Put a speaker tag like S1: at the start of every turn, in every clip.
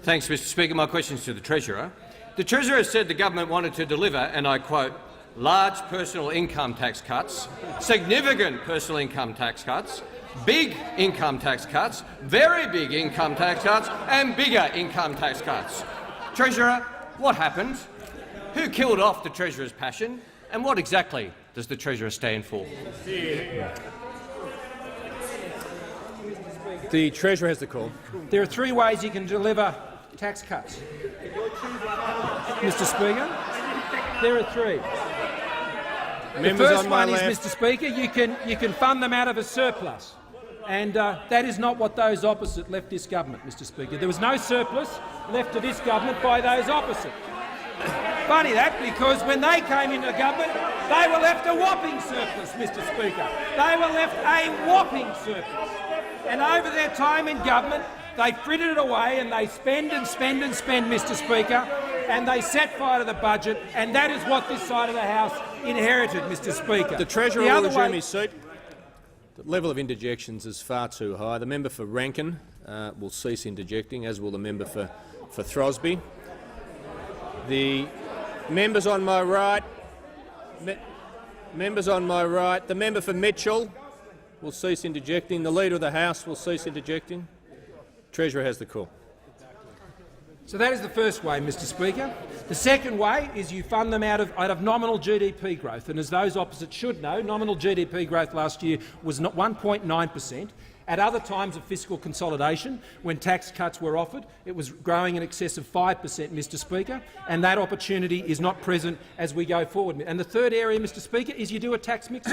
S1: Thanks, Mr Speaker. My question is to the Treasurer. The Treasurer said the government wanted to deliver, and I quote, large personal income tax cuts, significant personal income tax cuts, big income tax cuts, very big income tax cuts and bigger income tax cuts. Treasurer, what happened? Who killed off the Treasurer's passion? And what exactly does the Treasurer stand for?
S2: The Treasurer has the call.
S3: There are three ways you can deliver tax cuts. Mr Speaker, there are three. The first one is, Mr Speaker, you can fund them out of a surplus. And that is not what those opposite left this government, Mr Speaker. There was no surplus left to this government by those opposite. Funny that, because when they came into government, they were left a whopping surplus, Mr Speaker. They were left a whopping surplus. And over their time in government, they frittered it away and they spend and spend and spend, Mr Speaker, and they set fire to the budget, and that is what this side of the House inherited, Mr Speaker.
S2: The Treasurer will resume his seat. The level of interjections is far too high. The member for Rankin will cease interjecting, as will the member for Throsby. The members on my right, the member for Mitchell will cease interjecting. The Leader of the House will cease interjecting. Treasurer has the call.
S3: So that is the first way, Mr Speaker. The second way is you fund them out of nominal GDP growth. And as those opposite should know, nominal GDP growth last year was 1.9%. At other times of fiscal consolidation, when tax cuts were offered, it was growing in excess of 5%, Mr Speaker, and that opportunity is not present as we go forward. And the third area, Mr Speaker, is you do a tax mix.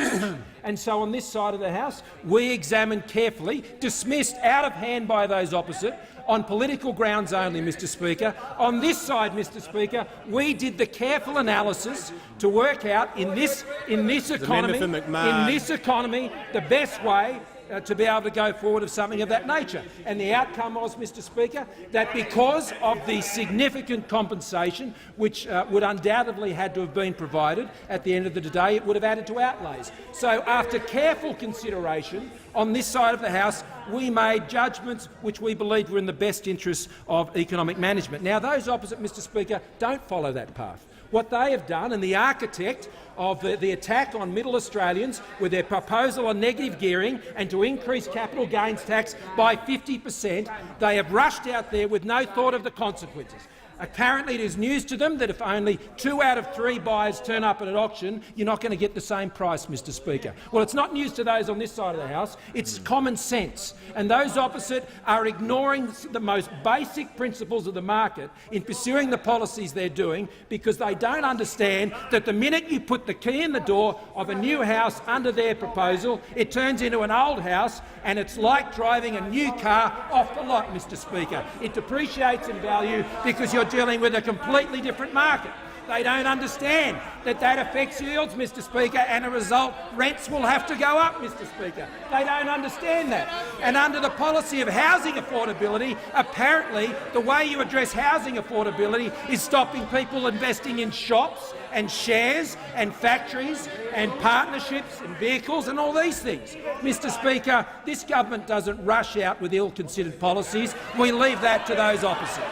S3: And so on this side of the House, we examined carefully, dismissed out of hand by those opposite, on political grounds only, Mr Speaker. On this side, Mr Speaker, we did the careful analysis to work out in this economy, the best way to be able to go forward of something of that nature. And the outcome was, Mr Speaker, that because of the significant compensation which would undoubtedly had to have been provided at the end of the day, it would have added to outlays. So after careful consideration on this side of the House, we made judgments which we believed were in the best interests of economic management. Now, those opposite, Mr Speaker, don't follow that path. What they have done, and the architect of the attack on middle Australians with their proposal on negative gearing and to increase capital gains tax by 50%, they have rushed out there with no thought of the consequences. Apparently it is news to them that if only 2 out of 3 buyers turn up at an auction, you're not going to get the same price, Mr Speaker. Well, it's not news to those on this side of the House. It's common sense. And those opposite are ignoring the most basic principles of the market in pursuing the policies they're doing, because they don't understand that the minute you put the key in the door of a new house under their proposal, it turns into an old house, and it's like driving a new car off the lot, Mr Speaker. It depreciates in value because you're dealing with a completely different market. They don't understand that that affects yields, Mr Speaker, and as a result rents will have to go up, Mr Speaker. They don't understand that. And under the policy of housing affordability, apparently the way you address housing affordability is stopping people investing in shops and shares and factories and partnerships and vehicles and all these things. Mr Speaker, this government doesn't rush out with ill-considered policies. We leave that to those opposite.